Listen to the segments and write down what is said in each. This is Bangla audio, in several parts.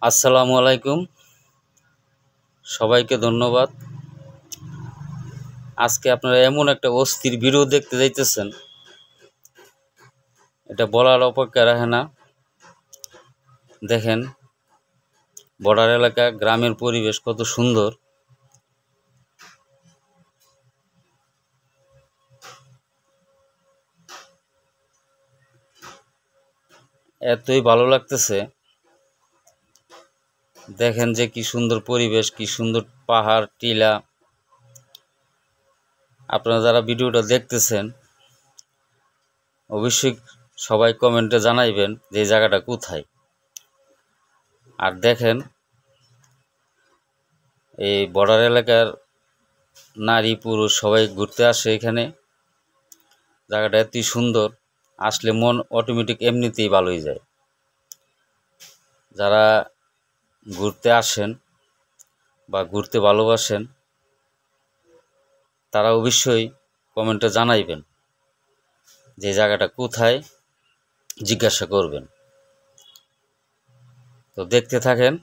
আসসালামু আলাইকুম, সবাইকে ধন্যবাদ। আজকে আপনারা এমন একটা অস্থির ভিডিও দেখতে যাইতেছেন, এটা বলার অপেক্ষা রাখে না। দেখেন বর্ডার এলাকা, গ্রামের পরিবেশ কত সুন্দর। এতই ভালো লাগতেছে। দেখেন যে কি সুন্দর পরিবেশ, কি সুন্দর পাহাড় টিলা। আপনারা যারা ভিডিওটা দেখতেছেন অবশ্যই সবাই কমেন্টে জানাইবেন যে এই জায়গাটা কোথায়। আর দেখেন এই বর্ডার এলাকার নারী পুরুষ সবাই ঘুরতে আসে এখানে। জায়গাটা এতই সুন্দর, আসলে মন অটোমেটিক এমনিতেই ভালো হয়ে যায়। যারা ঘুরতে আসেন বা ঘুরতে ভালোবাসেন তারা অবশ্যই কমেন্টে জানাইবেন যে জায়গাটা কোথায়, জিজ্ঞাসা করবেন। তো দেখতে থাকেন,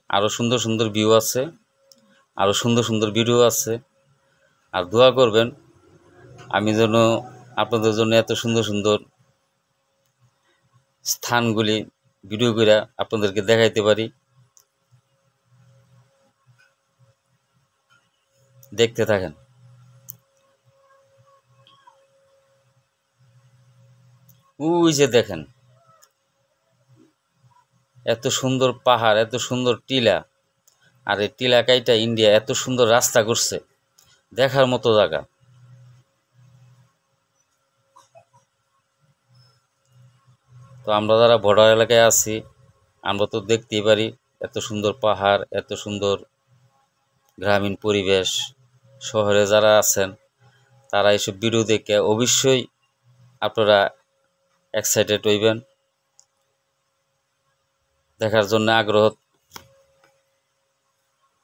আরও সুন্দর সুন্দর ভিউ আছে, আরও সুন্দর সুন্দর ভিডিও আছে। আর দোয়া করবেন আমি যেন আপনাদের জন্য এত সুন্দর সুন্দর স্থানগুলি ভিডিও করে আপনাদেরকে দেখাইতে পারি। দেখতে থাকেন। ওই যে দেখেন এত সুন্দর পাহাড়, এত সুন্দর টিলা। আর এই টিলা কাইটা ইন্ডিয়া এত সুন্দর রাস্তা করছে, দেখার মতো জায়গা। তো আমরা যারা বর্ডার এলাকায় আছি আমরা তো দেখতেই পারি এত সুন্দর পাহাড়, এত সুন্দর গ্রামীণ পরিবেশ। শহরে যারা আছেন তারা এইসব ভিডিও দেখে অবশ্যই আপনারা এক্সাইটেড হইবেন, দেখার জন্য আগ্রহ,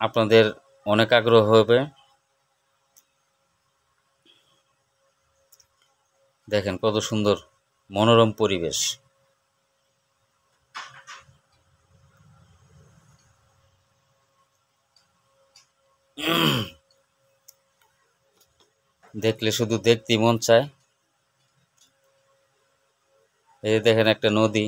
আপনাদের অনেক আগ্রহ হবে। দেখেন কত সুন্দর মনোরম পরিবেশ। দেখলে শুধু দেখতেই মন চায়। এই দেখেন একটা নদী,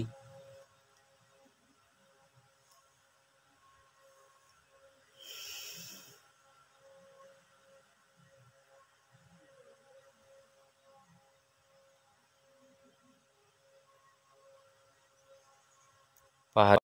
পাহাড়।